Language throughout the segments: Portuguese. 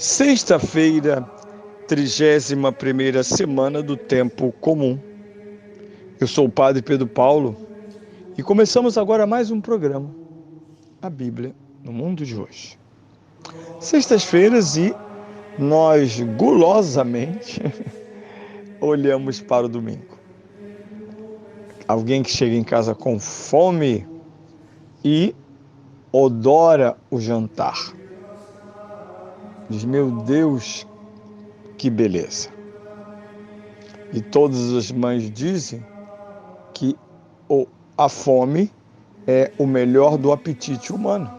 Sexta-feira, 31ª semana do Tempo Comum. Eu sou o Padre Pedro Paulo e começamos agora mais um programa, a Bíblia no Mundo de Hoje. Sextas-feiras e nós gulosamente olhamos para o domingo. Alguém que chega em casa com fome e odora o jantar. Diz, meu Deus, que beleza. E todas as mães dizem que a fome é o melhor do apetite humano.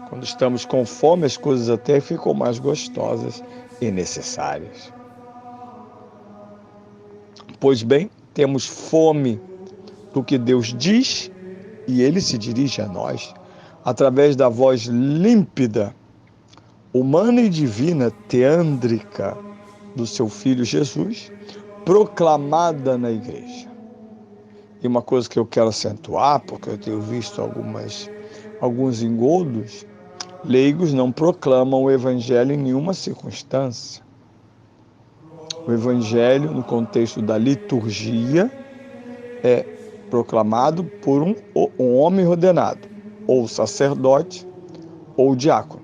Quando estamos com fome, as coisas até ficam mais gostosas e necessárias. Pois bem, temos fome do que Deus diz e Ele se dirige a nós através da voz límpida, humana e divina, teândrica do seu Filho Jesus, proclamada na igreja. E uma coisa que eu quero acentuar, porque eu tenho visto alguns engodos, leigos não proclamam o Evangelho em nenhuma circunstância. O Evangelho, no contexto da liturgia, é proclamado por um homem ordenado, ou sacerdote, ou diácono.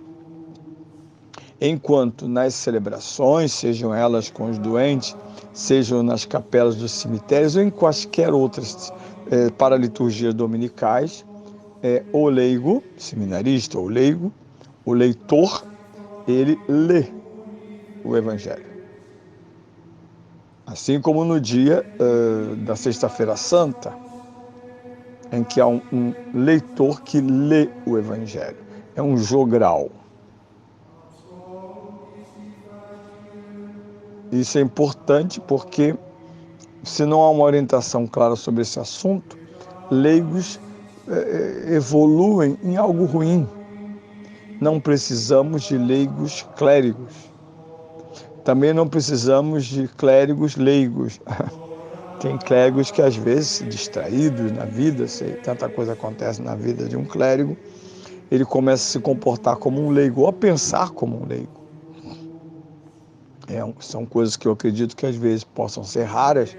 Enquanto nas celebrações, sejam elas com os doentes, sejam nas capelas dos cemitérios ou em quaisquer outras paraliturgias dominicais, o leigo, seminarista ou leigo, o leitor, ele lê o Evangelho. Assim como no dia da Sexta-feira Santa, em que há um leitor que lê o Evangelho. É um jogral. Isso é importante porque, se não há uma orientação clara sobre esse assunto, leigos evoluem em algo ruim. Não precisamos de leigos clérigos. Também não precisamos de clérigos leigos. Tem clérigos que, às vezes, distraídos na vida, tanta coisa acontece na vida de um clérigo, ele começa a se comportar como um leigo, ou a pensar como um leigo. São coisas que eu acredito que às vezes possam ser raras,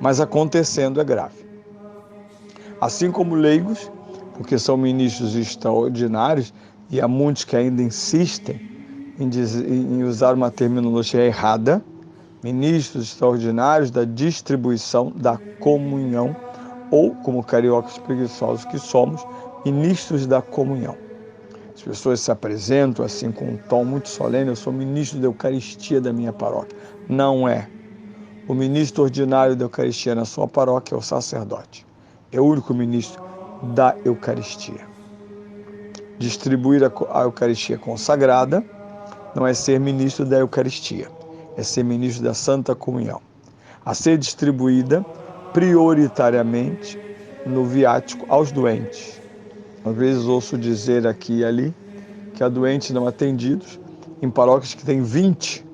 mas acontecendo é grave. Assim como leigos, porque são ministros extraordinários, e há muitos que ainda insistem em usar uma terminologia errada, ministros extraordinários da distribuição da comunhão, ou, como cariocas preguiçosos que somos, ministros da comunhão. As pessoas se apresentam assim com um tom muito solene, eu sou ministro da Eucaristia da minha paróquia. Não é. O ministro ordinário da Eucaristia na sua paróquia é o sacerdote. É o único ministro da Eucaristia. Distribuir a Eucaristia consagrada não é ser ministro da Eucaristia, é ser ministro da Santa Comunhão. A ser distribuída prioritariamente no viático aos doentes. Às vezes ouço dizer aqui e ali que há doentes não atendidos em paróquias que têm 20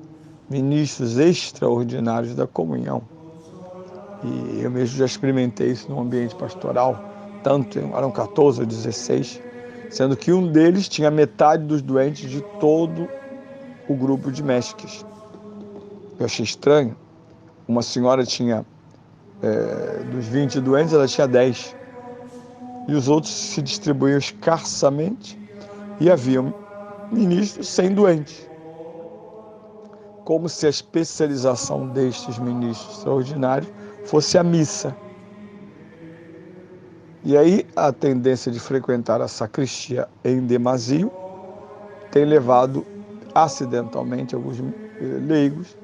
ministros extraordinários da comunhão. E eu mesmo já experimentei isso no ambiente pastoral, eram 14 ou 16, sendo que um deles tinha metade dos doentes de todo o grupo de mestres. Eu achei estranho. Uma senhora tinha, dos 20 doentes, ela tinha 10. E os outros se distribuíam escassamente e haviam ministros sem doentes. Como se a especialização destes ministros extraordinários fosse a missa. E aí a tendência de frequentar a sacristia em demasio tem levado acidentalmente alguns leigos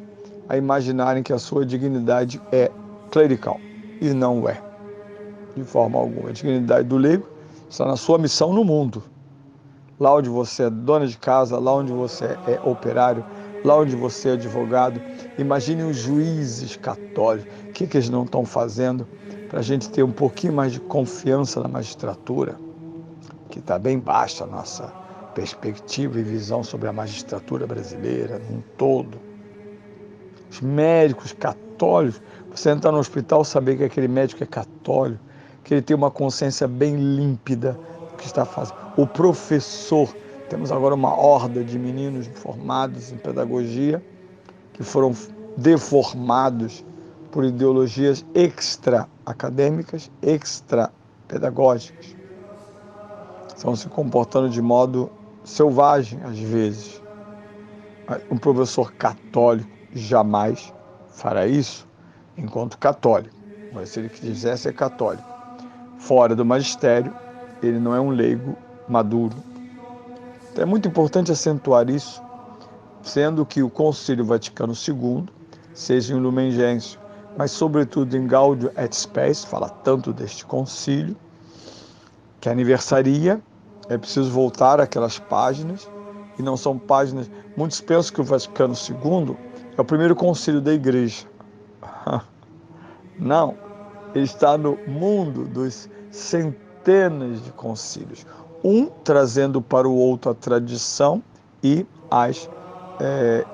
a imaginarem que a sua dignidade é clerical, e não é, de forma alguma. A dignidade do leigo está na sua missão no mundo. Lá onde você é dona de casa, lá onde você é operário, lá onde você é advogado. Imagine os juízes católicos, o que eles não estão fazendo para a gente ter um pouquinho mais de confiança na magistratura, que está bem baixa a nossa perspectiva e visão sobre a magistratura brasileira num todo. Os médicos católicos, você entrar no hospital, saber que aquele médico é católico, que ele tem uma consciência bem límpida do que está fazendo. O professor Temos agora uma horda de meninos formados em pedagogia que foram deformados por ideologias extra-acadêmicas, extra-pedagógicas. Estão se comportando de modo selvagem, às vezes. Um professor católico jamais fará isso enquanto católico. Mas se ele quiser ser católico fora do magistério, ele não é um leigo maduro. Então é muito importante acentuar isso, sendo que o Concílio Vaticano II, seja em Lumen Gentium, mas sobretudo em Gaudium et Spes, fala tanto deste concílio, que aniversaria, é preciso voltar àquelas páginas, e não são páginas. Muitos pensam que o Vaticano II é o primeiro concílio da Igreja. Não, ele está no mundo dos centenas de concílios, um trazendo para o outro a tradição e as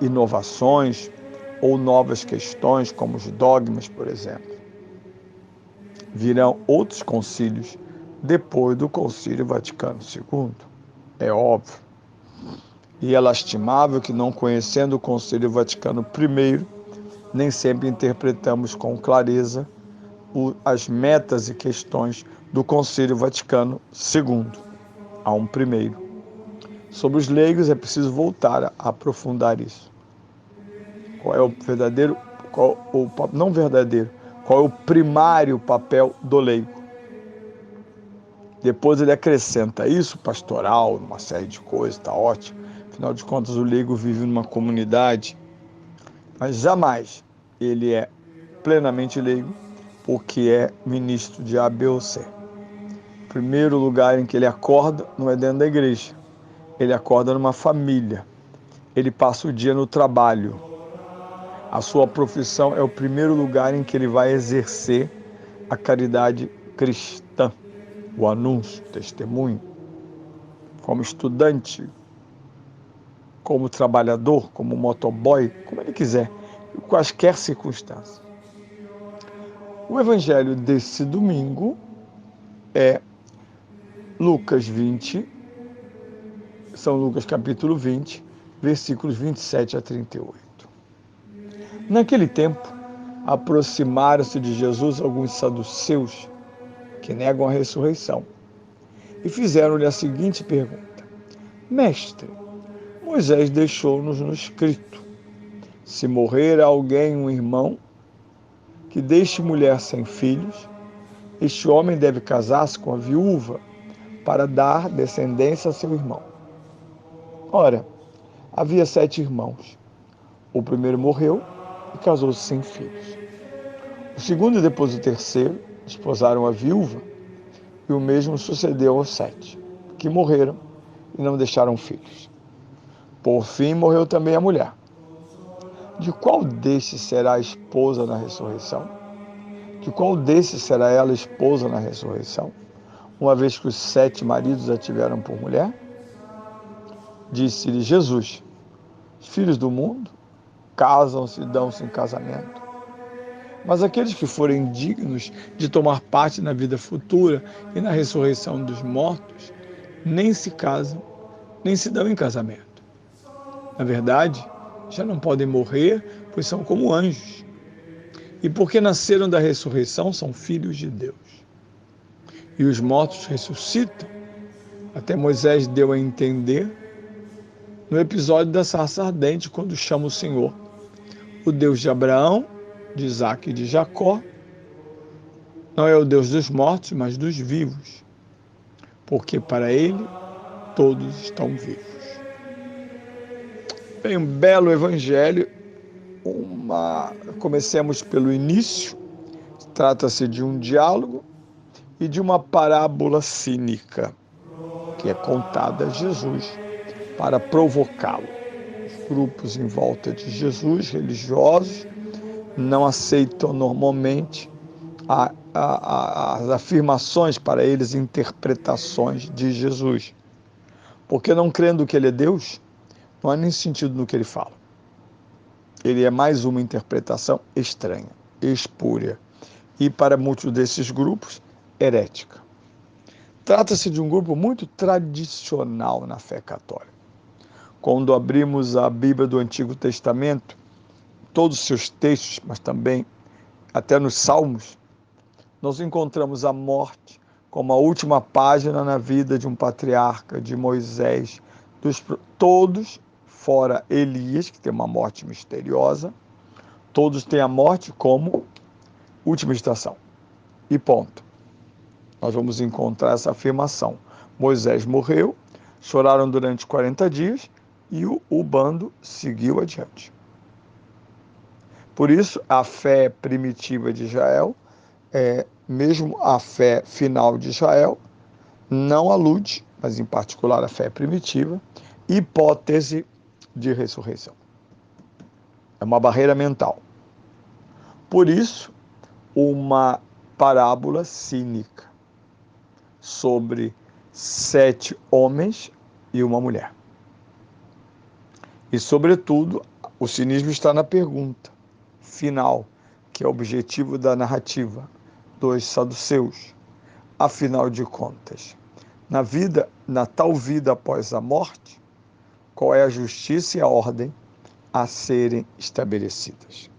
inovações ou novas questões, como os dogmas, por exemplo. Virão outros concílios depois do Concílio Vaticano II, é óbvio. E é lastimável que, não conhecendo o Concílio Vaticano I, nem sempre interpretamos com clareza as metas e questões do Concílio Vaticano II. Há um primeiro. Sobre os leigos é preciso voltar a aprofundar isso. Qual é o verdadeiro, não verdadeiro, qual é o primário papel do leigo? Depois ele acrescenta isso, pastoral, uma série de coisas, está ótimo. Afinal de contas, o leigo vive numa comunidade, mas jamais ele é plenamente leigo, porque é ministro de A, B ou C. O primeiro lugar em que ele acorda não é dentro da igreja, ele acorda numa família, ele passa o dia no trabalho. A sua profissão é o primeiro lugar em que ele vai exercer a caridade cristã, o anúncio, o testemunho, como estudante, como trabalhador, como motoboy, como ele quiser, em quaisquer circunstâncias. O evangelho desse domingo é Lucas 20, São Lucas capítulo 20, versículos 27 a 38. Naquele tempo, aproximaram-se de Jesus alguns saduceus que negam a ressurreição e fizeram-lhe a seguinte pergunta: Mestre, Moisés deixou-nos no escrito: se morrer alguém, um irmão, que deixe mulher sem filhos, este homem deve casar-se com a viúva para dar descendência a seu irmão. Ora, havia 7 irmãos. O primeiro morreu e casou-se sem filhos. O segundo e depois o terceiro desposaram a viúva, e o mesmo sucedeu aos 7, que morreram e não deixaram filhos. Por fim, morreu também a mulher. De qual destes será a esposa na ressurreição? De qual desses será ela esposa na ressurreição, uma vez que os 7 maridos a tiveram por mulher? Disse-lhe Jesus: os filhos do mundo casam-se e dão-se em casamento. Mas aqueles que forem dignos de tomar parte na vida futura e na ressurreição dos mortos, nem se casam, nem se dão em casamento. Na verdade, já não podem morrer, pois são como anjos. E porque nasceram da ressurreição, são filhos de Deus. E os mortos ressuscitam. Até Moisés deu a entender no episódio da sarça ardente, quando chama o Senhor, o Deus de Abraão, de Isaque e de Jacó, não é o Deus dos mortos, mas dos vivos, porque para ele todos estão vivos. Bem, um belo evangelho. Comecemos pelo início. Trata-se de um diálogo e de uma parábola cínica, que é contada a Jesus para provocá-lo. Os grupos em volta de Jesus, religiosos, não aceitam normalmente as afirmações, para eles, interpretações de Jesus. Porque não crendo que ele é Deus, não há nem sentido no que ele fala. Ele é mais uma interpretação estranha, espúria, e para muitos desses grupos, herética. Trata-se de um grupo muito tradicional na fé católica. Quando abrimos a Bíblia do Antigo Testamento, todos os seus textos, mas também até nos Salmos, nós encontramos a morte como a última página na vida de um patriarca, de Moisés, todos, fora Elias, que tem uma morte misteriosa, todos têm a morte como última estação. E ponto. Nós vamos encontrar essa afirmação. Moisés morreu, choraram durante 40 dias e o bando seguiu adiante. Por isso, a fé primitiva de Israel, mesmo a fé final de Israel, não alude, mas em particular a fé primitiva, hipótese de ressurreição. É uma barreira mental. Por isso, uma parábola cínica sobre 7 homens e uma mulher. E, sobretudo, o cinismo está na pergunta final, que é o objetivo da narrativa dos saduceus. Afinal de contas, na tal vida após a morte, qual é a justiça e a ordem a serem estabelecidas?